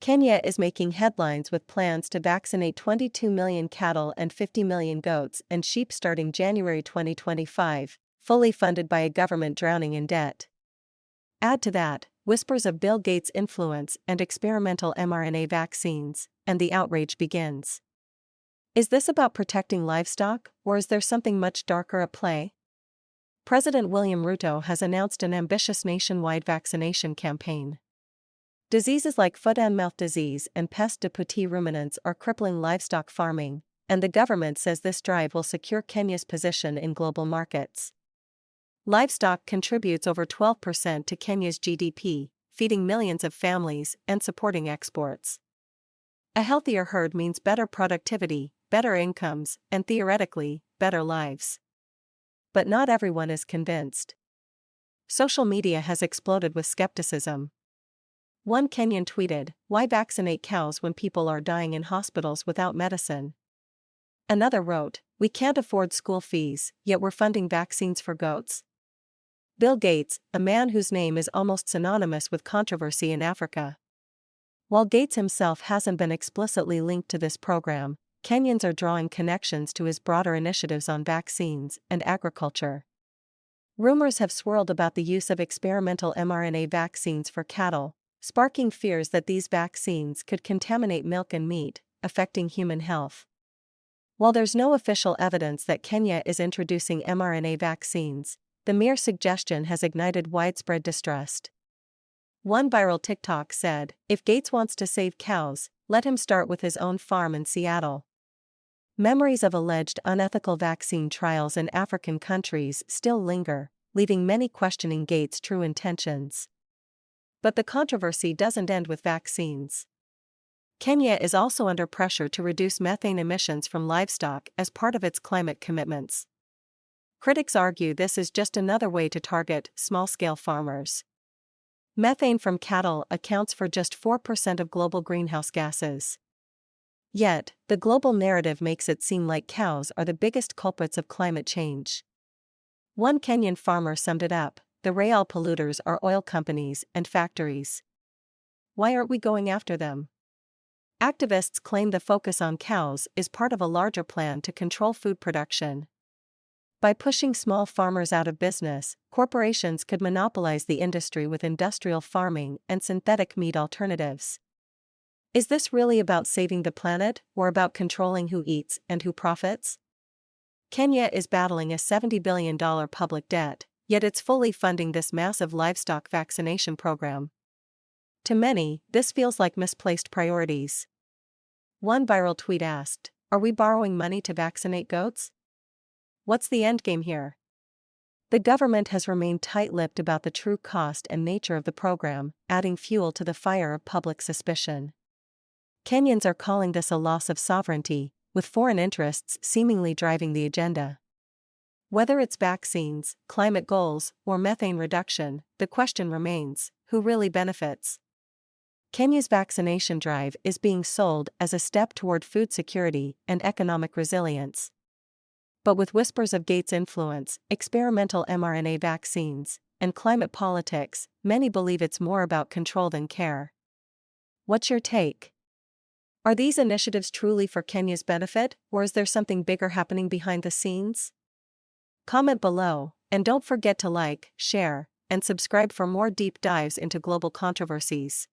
Kenya is making headlines with plans to vaccinate 22 million cattle and 50 million goats and sheep starting January 2025, fully funded by a government drowning in debt. Add to that, whispers of Bill Gates' influence and experimental mRNA vaccines, and the outrage begins. Is this about protecting livestock, or is there something much darker at play? President William Ruto has announced an ambitious nationwide vaccination campaign. Diseases like foot-and-mouth disease and peste de petits ruminants are crippling livestock farming, and the government says this drive will secure Kenya's position in global markets. Livestock contributes over 12% to Kenya's GDP, feeding millions of families and supporting exports. A healthier herd means better productivity, better incomes, and theoretically, better lives. But not everyone is convinced. Social media has exploded with skepticism. One Kenyan tweeted, "Why vaccinate cows when people are dying in hospitals without medicine?" Another wrote, "We can't afford school fees, yet we're funding vaccines for goats." Bill Gates, a man whose name is almost synonymous with controversy in Africa. While Gates himself hasn't been explicitly linked to this program, Kenyans are drawing connections to his broader initiatives on vaccines and agriculture. Rumors have swirled about the use of experimental mRNA vaccines for cattle, sparking fears that these vaccines could contaminate milk and meat, affecting human health. While there's no official evidence that Kenya is introducing mRNA vaccines, the mere suggestion has ignited widespread distrust. One viral TikTok said, "If Gates wants to save cows, let him start with his own farm in Seattle." Memories of alleged unethical vaccine trials in African countries still linger, leaving many questioning Gates' true intentions. But the controversy doesn't end with vaccines. Kenya is also under pressure to reduce methane emissions from livestock as part of its climate commitments. Critics argue this is just another way to target small-scale farmers. Methane from cattle accounts for just 4% of global greenhouse gases. Yet, the global narrative makes it seem like cows are the biggest culprits of climate change. One Kenyan farmer summed it up, "The real polluters are oil companies and factories. Why aren't we going after them?" Activists claim the focus on cows is part of a larger plan to control food production. By pushing small farmers out of business, corporations could monopolize the industry with industrial farming and synthetic meat alternatives. Is this really about saving the planet, or about controlling who eats and who profits? Kenya is battling a $70 billion public debt, yet it's fully funding this massive livestock vaccination program. To many, this feels like misplaced priorities. One viral tweet asked, "Are we borrowing money to vaccinate goats? What's the endgame here?" The government has remained tight-lipped about the true cost and nature of the program, adding fuel to the fire of public suspicion. Kenyans are calling this a loss of sovereignty, with foreign interests seemingly driving the agenda. Whether it's vaccines, climate goals, or methane reduction, the question remains, who really benefits? Kenya's vaccination drive is being sold as a step toward food security and economic resilience. But with whispers of Gates' influence, experimental mRNA vaccines, and climate politics, many believe it's more about control than care. What's your take? Are these initiatives truly for Kenya's benefit, or is there something bigger happening behind the scenes? Comment below, and don't forget to like, share, and subscribe for more deep dives into global controversies.